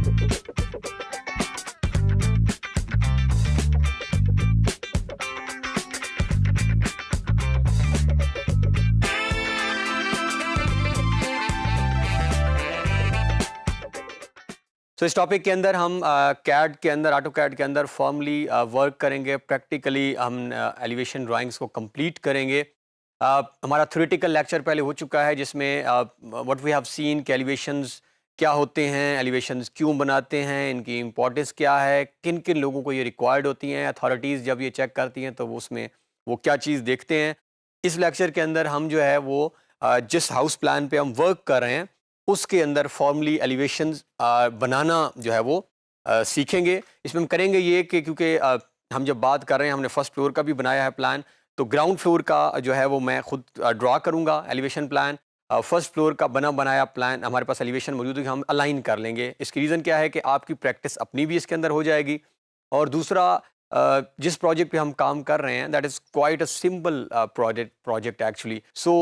इस टॉपिक के अंदर हम कैड के अंदर, ऑटो कैड के अंदर फॉर्मली वर्क करेंगे। प्रैक्टिकली हम एलिवेशन ड्राइंग्स को कंप्लीट करेंगे। हमारा थ्योरेटिकल लेक्चर पहले हो चुका है जिसमें व्हाट वी हैव सीन कि एलिवेशंस क्या होते हैं, एलिवेशंस क्यों बनाते हैं, इनकी इंपॉर्टेंस क्या है, किन किन लोगों को ये रिक्वायर्ड होती हैं, अथॉरिटीज़ जब ये चेक करती हैं तो वो उसमें वो क्या चीज़ देखते हैं। इस लेक्चर के अंदर हम जो है वो जिस हाउस प्लान पे हम वर्क कर रहे हैं उसके अंदर फॉर्मली एलिवेशंस बनाना जो है वो सीखेंगे। इसमें हम करेंगे ये कि क्योंकि हम जब बात कर रहे हैं, हमने फर्स्ट फ्लोर का भी बनाया है प्लान, तो ग्राउंड फ्लोर का जो है वो मैं खुद ड्रा करूँगा एलिवेशन प्लान। फर्स्ट फ्लोर का बना बनाया प्लान हमारे पास एलिवेशन मौजूद है, हम अलाइन कर लेंगे। इसकी रीज़न क्या है कि आपकी प्रैक्टिस अपनी भी इसके अंदर हो जाएगी, और दूसरा जिस प्रोजेक्ट पे हम काम कर रहे हैं that is quite a simple project actually. So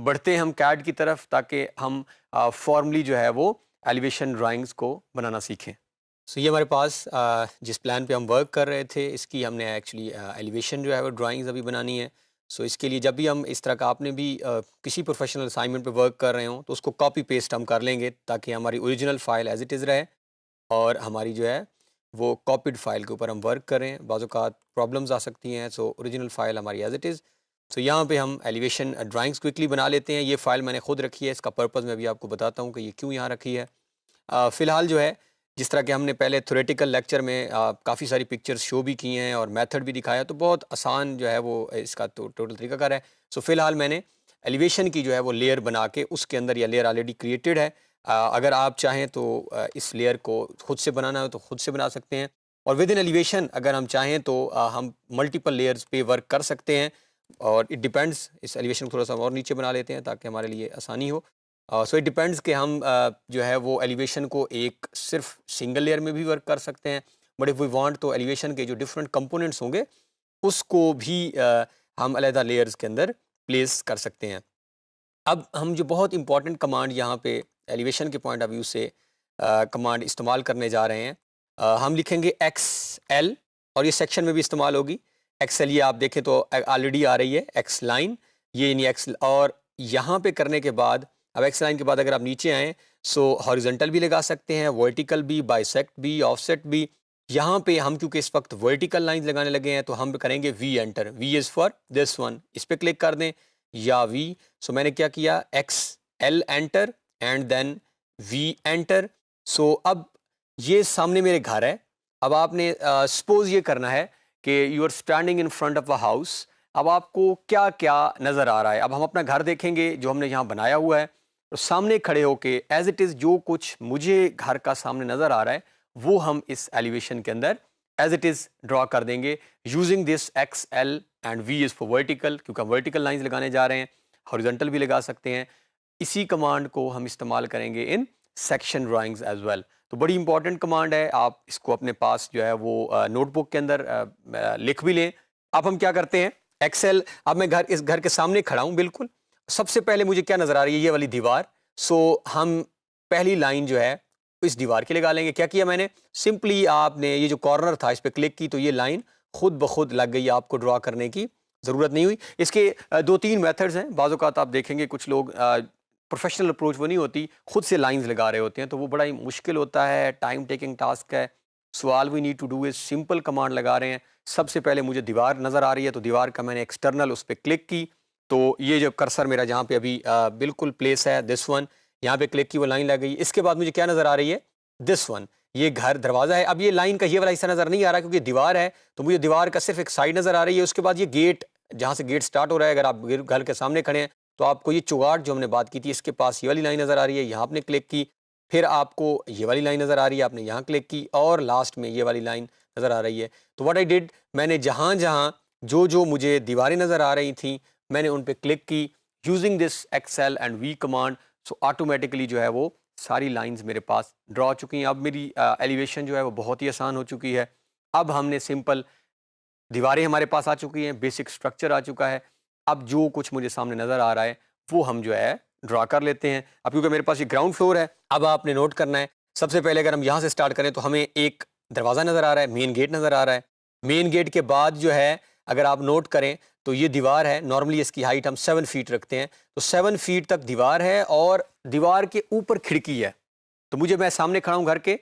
बढ़ते हैं हम कैड की तरफ ताकि हम फॉर्मली जो है वो एलिवेशन ड्राइंग्स को बनाना सीखें। सो ये हमारे पास जिस प्लान पे हम वर्क कर रहे थे इसकी हमने एक्चुअली एलिवेशन जो है वो ड्राइंग्स अभी बनानी है। सो इसके लिए जब भी हम इस तरह का आपने भी किसी प्रोफेशनल असाइनमेंट पे वर्क कर रहे हो तो उसको कॉपी पेस्ट हम कर लेंगे ताकि हमारी original file as it is रहे और हमारी जो है वो कॉपीड फाइल के ऊपर हम वर्क करें। बाज़ औक़ात प्रॉब्लम्स आ सकती हैं, सो ओरिजिनल फाइल हमारी एज इट इज़। सो यहाँ पे हम एलिवेशन ड्राइंग्स क्विकली बना लेते हैं। ये फ़ाइल मैंने खुद रखी है, इसका पर्पज़ मैं भी आपको बताता हूँ कि ये क्यों यहाँ रखी है। फ़िलहाल जो है जिस तरह के हमने पहले थ्योरेटिकल लेक्चर में काफ़ी सारी पिक्चर्स शो भी की हैं और मेथड भी दिखाया, तो बहुत आसान जो है वो इसका तो टोटल तरीक़ाकार है। सो फ़िलहाल मैंने एलिवेशन की जो है वो लेयर बना के उसके अंदर यह लेयर ऑलरेडी क्रिएटेड है। अगर आप चाहें तो इस लेयर को खुद से बनाना हो तो खुद से बना सकते हैं, और विद इन एलिवेशन अगर हम चाहें तो हम मल्टीपल लेयर्स पे वर्क कर सकते हैं, और इट डिपेंड्स। इस एलिवेशन को थोड़ा सा और नीचे बना लेते हैं ताकि हमारे लिए आसानी हो। सो इट डिपेंड्स कि हम जो है वो एलिवेशन को एक सिर्फ सिंगल लेयर में भी वर्क कर सकते हैं, बट इफ़ वी वांट तो एलिवेशन के जो डिफरेंट कंपोनेंट्स होंगे उसको भी हम अलग लेयर्स के अंदर प्लेस कर सकते हैं। अब हम जो बहुत इंपॉर्टेंट कमांड यहाँ पे एलिवेशन के पॉइंट ऑफ व्यू से कमांड इस्तेमाल करने जा रहे हैं, हम लिखेंगे XL, और ये सेक्शन में भी इस्तेमाल होगी। XL ये आप देखें तो ऑलरेडी आ रही है एक्स लाइन, ये यानी एक्स, और यहाँ पे करने के बाद अब एक्स लाइन के बाद अगर आप नीचे आएँ सो हॉरिजॉन्टल भी लगा सकते हैं, वर्टिकल भी, बाइसेक्ट भी, ऑफसेट भी। यहाँ पे हम क्योंकि इस वक्त वर्टिकल लाइंस लगाने लगे हैं तो हम करेंगे we enter. We is for this one, इस पर क्लिक कर दें या वी। सो मैंने क्या किया, XL enter and then we enter. So अब ये सामने मेरे घर है। अब आपने सपोज ये करना है कि you are standing in front of a house. अब आपको क्या क्या नज़र आ रहा है, अब हम अपना घर देखेंगे जो हमने यहाँ बनाया हुआ है, तो सामने खड़े होके एज इट इज़ जो कुछ मुझे घर का सामने नज़र आ रहा है वो हम इस एलिवेशन के अंदर एज इट इज़ ड्रॉ कर देंगे using this XL and V is for vertical, क्योंकि हम वर्टिकल लाइंस लगाने जा रहे हैं। हॉरिजॉन्टल भी लगा सकते हैं। इसी कमांड को हम इस्तेमाल करेंगे in section drawings as well. तो बड़ी इंपॉर्टेंट कमांड है, आप इसको अपने पास जो है वो नोटबुक के अंदर लिख भी लें। अब हम क्या करते हैं, XL, अब मैं इस घर के सामने खड़ा हूँ बिल्कुल। सबसे पहले मुझे क्या नज़र आ रही है, ये वाली दीवार। सो हम पहली लाइन जो है इस दीवार की लगा लेंगे। क्या किया मैंने, सिंपली आपने ये जो कॉर्नर था इस पर क्लिक की तो ये लाइन खुद ब खुद लग गई, आपको ड्रॉ करने की ज़रूरत नहीं हुई। इसके 2-3 मेथड्स हैं। बाज़ औक़ात आप देखेंगे कुछ लोग प्रोफेशनल अप्रोच वो नहीं होती, खुद से लाइंस लगा रहे होते हैं, तो वो बड़ा ही मुश्किल होता है, टाइम टेकिंग टास्क है। सवाल we need to do is simple command लगा रहे हैं। सबसे पहले मुझे दीवार नज़र आ रही है तो दीवार का मैंने एक्सटर्नल उस पर क्लिक की, तो ये जो कर्सर मेरा जहाँ पे अभी बिल्कुल प्लेस है दिस वन, यहाँ पे क्लिक की वो लाइन लग गई। इसके बाद मुझे क्या नज़र आ रही है, दिस वन, ये घर दरवाज़ा है। अब ये लाइन का ये वाला हिस्सा नज़र नहीं आ रहा क्योंकि दीवार है, तो मुझे दीवार का सिर्फ एक साइड नज़र आ रही है। उसके बाद ये गेट, जहाँ से गेट स्टार्ट हो रहा है, अगर आप घर के सामने खड़े हैं तो आपको ये चुगाट जो हमने बात की थी इसके पास ये वाली लाइन नज़र आ रही है, यहाँ आपने क्लिक की। फिर आपको ये वाली लाइन नज़र आ रही है, आपने यहाँ क्लिक की, और लास्ट में ये वाली लाइन नज़र आ रही है। तो व्हाट आई डिड, मैंने जहाँ जहाँ जो जो मुझे दीवारें नज़र आ रही थी मैंने उन पर क्लिक की using this XL and V command. So automatically जो है वो सारी लाइंस मेरे पास ड्रॉ हो चुकी हैं। अब मेरी एलिवेशन जो है वो बहुत ही आसान हो चुकी है। अब हमने सिंपल दीवारें हमारे पास आ चुकी हैं, बेसिक स्ट्रक्चर आ चुका है। अब जो कुछ मुझे सामने नज़र आ रहा है वो हम जो है ड्रा कर लेते हैं। अब क्योंकि मेरे पास ये ग्राउंड फ्लोर है, अब आपने नोट करना है सबसे पहले अगर हम यहाँ से स्टार्ट करें तो हमें एक दरवाज़ा नज़र आ रहा है, मेन गेट नज़र आ रहा है। मेन गेट के बाद जो है अगर आप नोट करें तो ये दीवार है, नॉर्मली इसकी हाइट हम 7 फीट रखते हैं, तो 7 फीट तक दीवार है और दीवार के ऊपर खिड़की है। तो मैं सामने खड़ा हूँ घर के,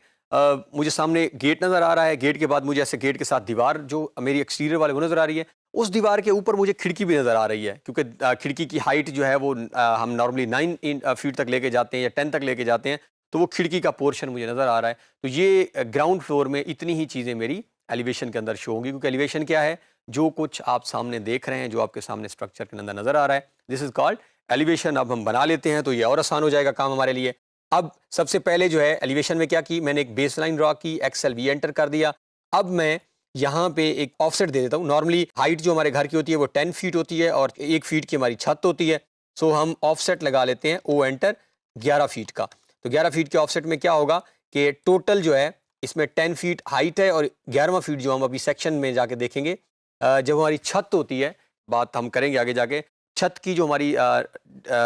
मुझे सामने गेट नज़र आ रहा है, गेट के बाद मुझे ऐसे गेट के साथ दीवार जो मेरी एक्सटीरियर वाले वो नज़र आ रही है, उस दीवार के ऊपर मुझे खिड़की भी नज़र आ रही है, क्योंकि खिड़की की हाइट जो है वो हम नॉर्मली 9 फीट तक लेके जाते हैं या 10 तक लेके जाते हैं, तो वो खिड़की का पोर्शन मुझे नज़र आ रहा है। तो ये ग्राउंड फ्लोर में इतनी ही चीज़ें मेरी एलिवेशन के अंदर शो होंगी, क्योंकि एलिवेशन क्या है, जो कुछ आप सामने देख रहे हैं, जो आपके सामने स्ट्रक्चर के अंदर नज़र आ रहा है, दिस इज़ कॉल्ड एलिवेशन। अब हम बना लेते हैं तो ये और आसान हो जाएगा काम हमारे लिए। अब सबसे पहले जो है एलिवेशन में क्या की, मैंने एक बेस लाइन ड्रॉ की, एक्सेल वी एंटर कर दिया। अब मैं यहाँ पे एक ऑफसेट दे देता हूँ। नॉर्मली हाइट जो हमारे घर की होती है वो 10 फीट होती है और 1 फीट की हमारी छत होती है। सो हम ऑफसेट लगा लेते हैं, ओ एंटर 11 फीट का। तो 11 फीट के ऑफसेट में क्या होगा कि टोटल जो है इसमें 10 फीट हाइट है और 11वां फीट जो हम अभी सेक्शन में जाके देखेंगे, जब हमारी छत होती है, बात हम करेंगे आगे जाके, छत की जो हमारी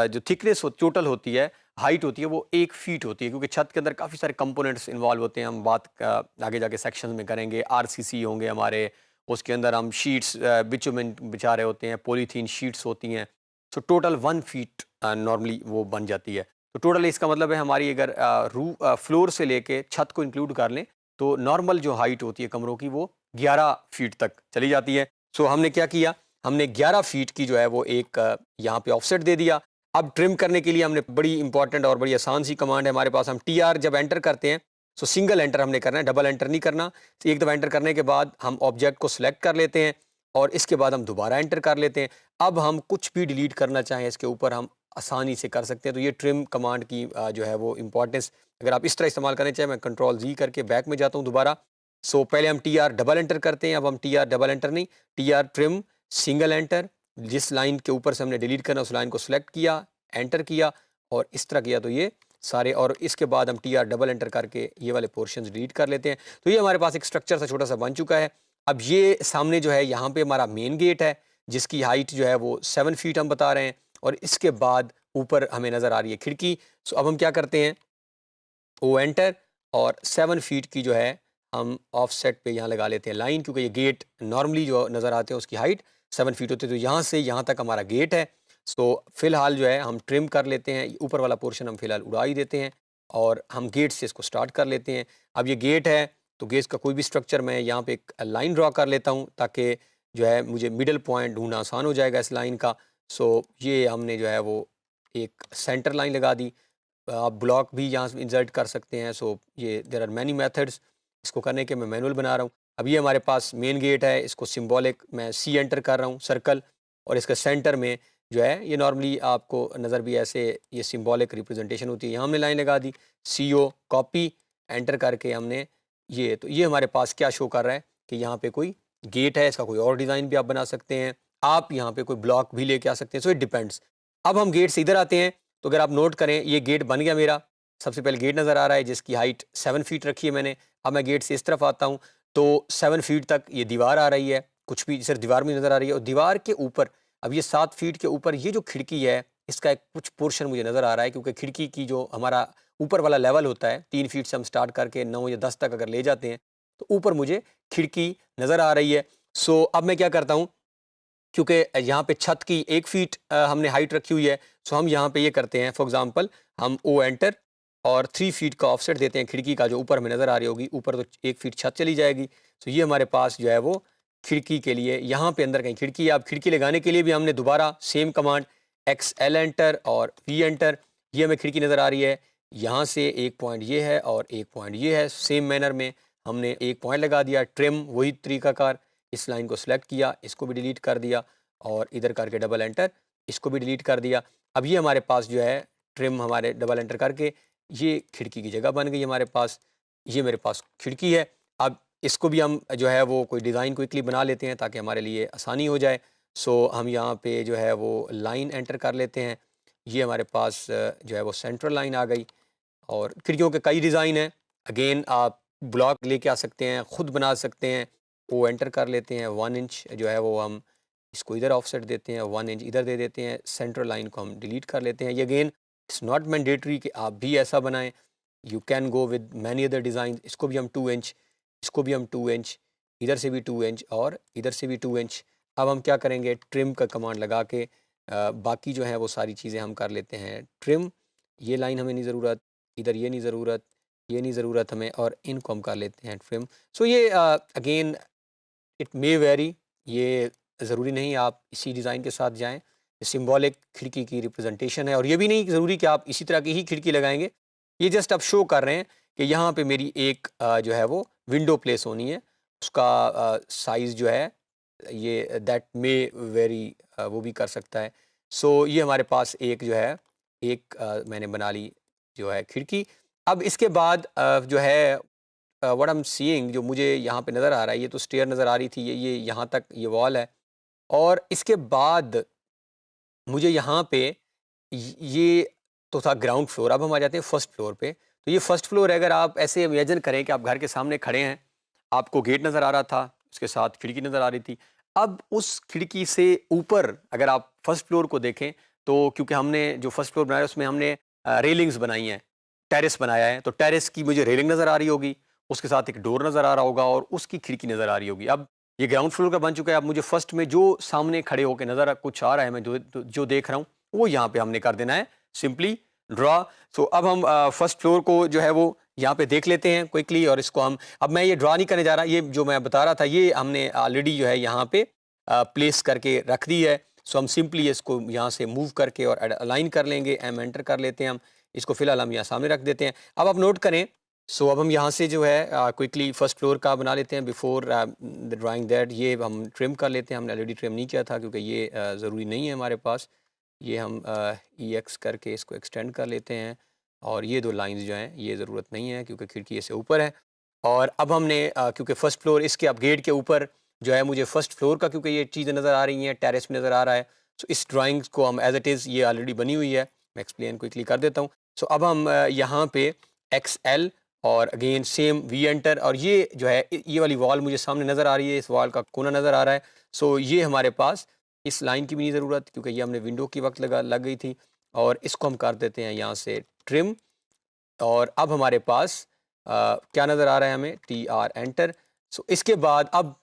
जो थिकनेस टोटल होती है, हाइट होती है, वो 1 फीट होती है, क्योंकि छत के अंदर काफ़ी सारे कंपोनेंट्स इन्वॉल्व होते हैं। हम बात आगे जाके सेक्शन में करेंगे, आरसीसी होंगे हमारे, उसके अंदर हम शीट्स बिचुमेन बिछा रहे होते हैं, पॉलीथीन शीट्स होती हैं। सो टोटल 1 फीट नॉर्मली वो बन जाती है। तो टोटल इसका मतलब है हमारी अगर फ्लोर से लेके छत को इंक्लूड कर लें तो नॉर्मल जो हाइट होती है कमरों की वो 11 फीट तक चली जाती है। सो हमने क्या किया, हमने 11 फीट की जो है वो एक यहाँ पे ऑफसेट दे दिया। अब ट्रिम करने के लिए हमने बड़ी इंपॉर्टेंट और बड़ी आसान सी कमांड है हमारे पास, हम टी आर जब एंटर करते हैं सो सिंगल एंटर हमने करना है, डबल एंटर नहीं करना। तो एक दफ़ा एंटर करने के बाद हम ऑब्जेक्ट को सिलेक्ट कर लेते हैं और इसके बाद हम दोबारा एंटर कर लेते हैं। अब हम कुछ भी डिलीट करना चाहें इसके ऊपर हम आसानी से कर सकते हैं। तो ये ट्रिम कमांड की जो है वो इंपॉर्टेंस अगर आप इस तरह इस्तेमाल करना चाहें, मैं कंट्रोल जी करके बैक में जाता हूँ दोबारा। सो पहले हम टी आर डबल एंटर करते हैं, अब हम टी आर डबल एंटर नहीं, T R trim single enter, जिस लाइन के ऊपर से हमने डिलीट करना उस लाइन को सिलेक्ट किया, एंटर किया और इस तरह किया, तो ये सारे, और इसके बाद हम टी आर डबल एंटर करके ये वाले पोर्शन डिलीट कर लेते हैं। तो ये हमारे पास एक स्ट्रक्चर सा छोटा सा बन चुका है। अब ये सामने जो है यहाँ पे हमारा मेन गेट है जिसकी हाइट जो है वो 7 फीट हम बता रहे हैं और इसके बाद ऊपर हमें नज़र आ रही है खिड़की। सो अब हम क्या करते हैं, ओ एंटर और 7 फीट की जो है हम ऑफसेट पे यहाँ लगा लेते हैं लाइन, क्योंकि ये गेट नॉर्मली जो नज़र आते हैं उसकी हाइट 7 फीट होती है। तो यहाँ से यहाँ तक हमारा गेट है। सो फिलहाल जो है हम ट्रिम कर लेते हैं, ऊपर वाला पोर्शन हम फिलहाल उड़ा ही देते हैं और हम गेट से इसको स्टार्ट कर लेते हैं। अब ये गेट है तो गेट का कोई भी स्ट्रक्चर मैं यहाँ पे एक लाइन ड्रॉ कर लेता हूँ ताकि जो है मुझे मिडल पॉइंट ढूंढना आसान हो जाएगा इस लाइन का। सो ये हमने जो है वो एक सेंटर लाइन लगा दी। आप ब्लॉक भी यहाँ से इंसर्ट कर सकते हैं। सो ये देयर आर मैनी मेथड्स इसको करने के, मैं मैनुअल बना रहा हूँ। अब ये हमारे पास मेन गेट है, इसको सिंबॉलिक मैं सी एंटर कर रहा हूँ सर्कल, और इसके सेंटर में जो है ये नॉर्मली आपको नज़र भी ऐसे ये सिंबॉलिक रिप्रेजेंटेशन होती है। यहाँ हमने लाइन लगा दी, सी ओ कॉपी एंटर करके हमने ये, तो ये हमारे पास क्या शो कर रहा है कि यहाँ पे कोई गेट है। इसका कोई और डिज़ाइन भी आप बना सकते हैं, आप यहाँ पे कोई ब्लॉक भी लेके आ सकते हैं। So it depends. अब हम गेट से इधर आते हैं, तो अगर आप नोट करें ये गेट बन गया मेरा। सबसे पहले गेट नज़र आ रहा है जिसकी हाइट 7 फीट रखी है मैंने। अब मैं गेट से इस तरफ आता हूँ तो 7 फीट तक ये दीवार आ रही है, कुछ भी सिर्फ दीवार में नज़र आ रही है और दीवार के ऊपर अब ये 7 फीट के ऊपर ये जो खिड़की है इसका एक कुछ पोर्शन मुझे नज़र आ रहा है, क्योंकि खिड़की की जो हमारा ऊपर वाला लेवल होता है 3 फीट से हम स्टार्ट करके 9 या 10 तक अगर ले जाते हैं तो ऊपर मुझे खिड़की नज़र आ रही है। सो अब मैं क्या करता हूँ, क्योंकि यहाँ पे छत की 1 फीट हमने हाइट रखी हुई है, सो हम यहाँ पे ये करते हैं, फॉर एग्जांपल हम ओ एंटर और 3 फीट का ऑफसेट देते हैं खिड़की का जो ऊपर हमें नज़र आ रही होगी, ऊपर तो 1 फीट छत चली जाएगी। तो ये हमारे पास जो है वो खिड़की के लिए यहाँ पे अंदर कहीं खिड़की है। अब खिड़की लगाने के लिए भी हमने दोबारा same command x L enter और वी एंटर, ये हमें खिड़की नज़र आ रही है। यहाँ से एक पॉइंट ये है और एक पॉइंट ये है, सेम मैनर में हमने एक पॉइंट लगा दिया, ट्रिम वही तरीकाकार, इस लाइन को सिलेक्ट किया, इसको भी डिलीट कर दिया और इधर करके डबल एंटर, इसको भी डिलीट कर दिया। अब ये हमारे पास जो है ट्रिम हमारे डबल एंटर करके ये खिड़की की जगह बन गई हमारे पास। ये मेरे पास खिड़की है। अब इसको भी हम जो है वो कोई डिज़ाइन क्विकली बना लेते हैं ताकि हमारे लिए आसानी हो जाए। सो हम यहाँ पे जो है वो लाइन एंटर कर लेते हैं। ये हमारे पास जो है वो सेंट्रल लाइन आ गई और खिड़कियों के कई डिज़ाइन हैं। अगेन आप ब्लॉक लेके आ सकते हैं, ख़ुद बना सकते हैं। वो एंटर कर लेते हैं, 1 इंच जो है वो हम इसको इधर ऑफसेट देते हैं, 1 इंच इधर दे देते हैं, सेंट्रल लाइन को हम डिलीट कर लेते हैं। ये अगेन इट्स नॉट मैंडेटरी कि आप भी ऐसा बनाएं। You can go with many other design. इसको भी हम 2 इंच, इसको भी हम 2 इंच, इधर से भी 2 इंच और इधर से भी 2 इंच। अब हम क्या करेंगे, ट्रिम का कमांड लगा के बाकी जो है वो सारी चीज़ें हम कर लेते हैं ट्रिम। ये लाइन हमें नहीं ज़रूरत, इधर ये नहीं ज़रूरत, ये नहीं ज़रूरत हमें, और इनको हम कर लेते हैं ट्रिम। सो ये अगेन इट मे वेरी, ये ज़रूरी नहीं आप इसी डिज़ाइन के साथ जाएँ। सिंबॉलिक खिड़की की रिप्रेजेंटेशन है, और ये भी नहीं ज़रूरी कि आप इसी तरह की ही खिड़की लगाएँगे। ये जस्ट आप शो कर रहे हैं कि यहाँ पे मेरी एक जो है वो विंडो प्लेस होनी है। उसका साइज़ जो है ये दैट मे वेरी, वो भी कर सकता है। सो ये हमारे पास एक जो है एक मैंने बना ली जो है खिड़की। अब इसके बाद जो है व्हाट आई एम सीइंग, जो मुझे यहाँ पे नज़र आ रहा है, ये तो स्टेयर नज़र आ रही थी, ये यहाँ तक ये वॉल है, और इसके बाद मुझे यहाँ पे ये तो था ग्राउंड फ्लोर। अब हम आ जाते हैं फर्स्ट फ्लोर पे। तो ये फर्स्ट फ्लोर है। अगर आप ऐसे इमेजिन करें कि आप घर के सामने खड़े हैं, आपको गेट नज़र आ रहा था, उसके साथ खिड़की नज़र आ रही थी। अब उस खिड़की से ऊपर अगर आप फर्स्ट फ्लोर को देखें, तो क्योंकि हमने जो फर्स्ट फ्लोर बनाया उसमें हमने रेलिंग्स बनाई हैं, टेरेस बनाया है, तो टेरेस की मुझे रेलिंग नज़र आ रही होगी, उसके साथ एक डोर नज़र आ रहा होगा और उसकी खिड़की नज़र आ रही होगी। अब ये ग्राउंड फ्लोर का बन चुका है। अब मुझे फर्स्ट में जो सामने खड़े होकर नज़र कुछ आ रहा है, मैं जो देख रहा हूँ, वो यहाँ पे हमने कर देना है सिंपली ड्रा। सो अब हम फर्स्ट फ्लोर को जो है वो यहाँ पे देख लेते हैं क्विकली, और इसको हम, अब मैं ये ड्रा नहीं करने जा रहा, ये जो मैं बता रहा था ये हमने ऑलरेडी जो है यहाँ पे प्लेस करके रख दी है। सो हम सिंपली इसको यहाँ से मूव करके और अलाइन कर लेंगे, एम एंटर कर लेते हैं हम। इसको फिलहाल हम यहाँ सामने रख देते हैं। अब आप नोट करें, सो अब हम यहाँ से जो है क्विकली फर्स्ट फ्लोर का बना लेते हैं। बिफोर द ड्राइंग दैट ये हम ट्रिम कर लेते हैं। हमने ऑलरेडी ट्रिम नहीं किया था क्योंकि ये ज़रूरी नहीं है हमारे पास। ये हम ई एक्स करके इसको एक्सटेंड कर लेते हैं, और ये दो लाइंस जो हैं ये ज़रूरत नहीं है क्योंकि खिड़की ऐसे ऊपर है। और अब हमने क्योंकि फर्स्ट फ्लोर इसके अब गेट के ऊपर जो है मुझे फर्स्ट फ्लोर का, क्योंकि ये चीज़ें नज़र आ रही हैं, टेरेस में नज़र आ रहा है। सो इस ड्राइंग को हम एज इट इज़, ये ऑलरेडी बनी हुई है, मैं एक्सप्लेन क्विकली कर देता हूँ। सो अब हम यहाँ पे एक्स एल और अगेन सेम वी एंटर, और ये जो है ये वाली वॉल मुझे सामने नज़र आ रही है, इस वॉल का कोना नज़र आ रहा है। सो ये हमारे पास इस लाइन की भी नहीं ज़रूरत क्योंकि ये हमने विंडो की वक्त लग गई थी, और इसको हम कर देते हैं यहाँ से ट्रिम। और अब हमारे पास क्या नज़र आ रहा है हमें, टी आर एंटर। सो इसके बाद अब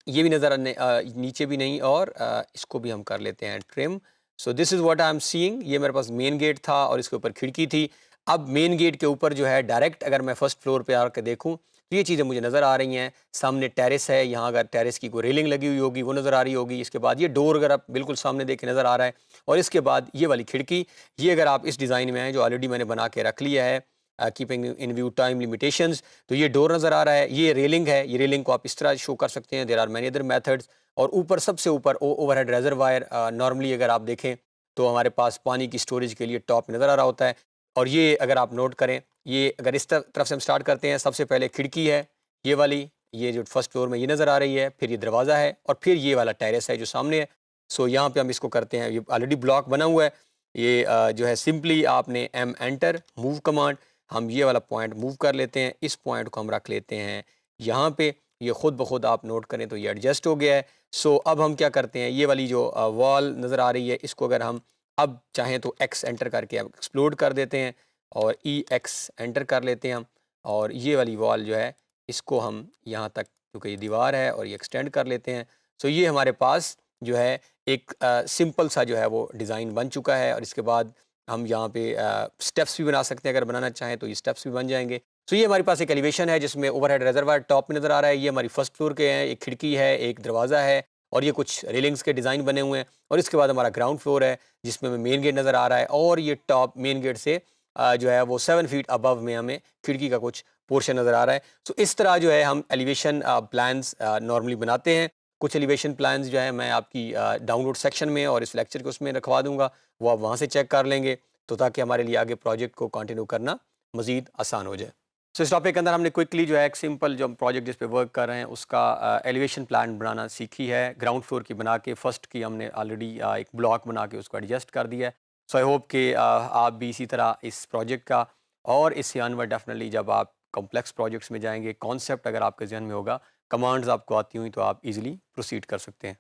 ये भी नज़र आने नीचे भी नहीं, और इसको भी हम कर लेते हैं trim. So this is what I am seeing. ये मेरे पास मेन गेट था और इसके ऊपर खिड़की थी। अब मेन गेट के ऊपर जो है डायरेक्ट अगर मैं फर्स्ट फ्लोर पे आकर देखूं तो ये चीज़ें मुझे नज़र आ रही हैं। सामने टेरेस है, यहाँ अगर टेरेस की कोई रेलिंग लगी हुई होगी वो नज़र आ रही होगी। इसके बाद ये डोर अगर आप बिल्कुल सामने देखें नज़र आ रहा है, और इसके बाद ये वाली खिड़की, ये अगर आप इस डिज़ाइन में हैं जो ऑलरेडी मैंने बना के रख लिया है keeping in view time limitations, तो ये डोर नज़र आ रहा है, ये रेलिंग है। ये रेलिंग को आप इस तरह शो कर सकते हैं, there are many other methods. और ऊपर सबसे ऊपर ओवरहेड रेजरवायर, नॉर्मली अगर आप देखें तो हमारे पास पानी की स्टोरेज के लिए टॉप नज़र आ रहा होता है। और ये अगर आप नोट करें, ये अगर इस तरफ से हम स्टार्ट करते हैं, सबसे पहले खिड़की है ये वाली, ये जो फर्स्ट फ्लोर में ये नज़र आ रही है, फिर ये दरवाज़ा है, और फिर ये वाला टेरेस है जो सामने है। सो यहाँ पे हम इसको करते हैं, ये ऑलरेडी ब्लॉक बना हुआ है। ये जो है सिंपली आपने एम एंटर मूव कमांड, हम ये वाला पॉइंट मूव कर लेते हैं, इस पॉइंट को हम रख लेते हैं यहाँ पे। ये खुद ब खुद आप नोट करें तो ये एडजस्ट हो गया है। सो अब हम क्या करते हैं, ये वाली जो वॉल नज़र आ रही है इसको अगर हम अब चाहें तो एक्स एंटर करके अब एक्सप्लोड कर देते हैं, और ई एक्स एंटर कर लेते हैं हम, और ये वाली वॉल जो है इसको हम यहाँ तक, क्योंकि ये दीवार है, और ये एक्सटेंड कर लेते हैं। सो ये हमारे पास जो है एक सिंपल सा जो है वो डिज़ाइन बन चुका है। और इसके बाद हम यहाँ पे स्टेप्स भी बना सकते हैं, अगर बनाना चाहें तो ये स्टेप्स भी बन जाएंगे। तो ये हमारे पास एक एलिवेशन है जिसमें ओवरहेड रिजर्वायर टॉप में नज़र आ रहा है। ये हमारी फर्स्ट फ्लोर के हैं, एक खिड़की है, एक दरवाज़ा है, और ये कुछ रेलिंग्स के डिज़ाइन बने हुए हैं। और इसके बाद हमारा ग्राउंड फ्लोर है जिसमें हमें मेन गेट नज़र आ रहा है, और ये टॉप मेन गेट से जो है वो 7 फीट अबव में हमें खिड़की का कुछ पोर्शन नज़र आ रहा है। सो इस तरह जो है हम एलिवेशन प्लान्स नॉर्मली बनाते हैं। कुछ एलिवेशन प्लान्स जो है मैं आपकी डाउनलोड सेक्शन में और इस लेक्चर के उसमें रखवा दूंगा, वो आप वहाँ से चेक कर लेंगे, तो ताकि हमारे लिए आगे प्रोजेक्ट को कंटिन्यू करना मज़ीद आसान हो जाए। सो इस टॉपिक के अंदर हमने क्विकली जो है एक सिंपल जो प्रोजेक्ट जिस पे वर्क कर रहे हैं उसका एलिवेशन प्लान बनाना सीखी है। ग्राउंड फ्लोर की बना के फर्स्ट की हमने ऑलरेडी एक ब्लॉक बना के उसको एडजस्ट कर दिया है। सो आई होप कि आप भी इसी तरह इस प्रोजेक्ट का और इससे अनवर डेफिनेटली जब आप कॉम्प्लेक्स प्रोजेक्ट्स में जाएंगे, कॉन्सेप्ट अगर आपके जहन में होगा, कमांड्स आपको आती हुई, तो आप इजीली प्रोसीड कर सकते हैं।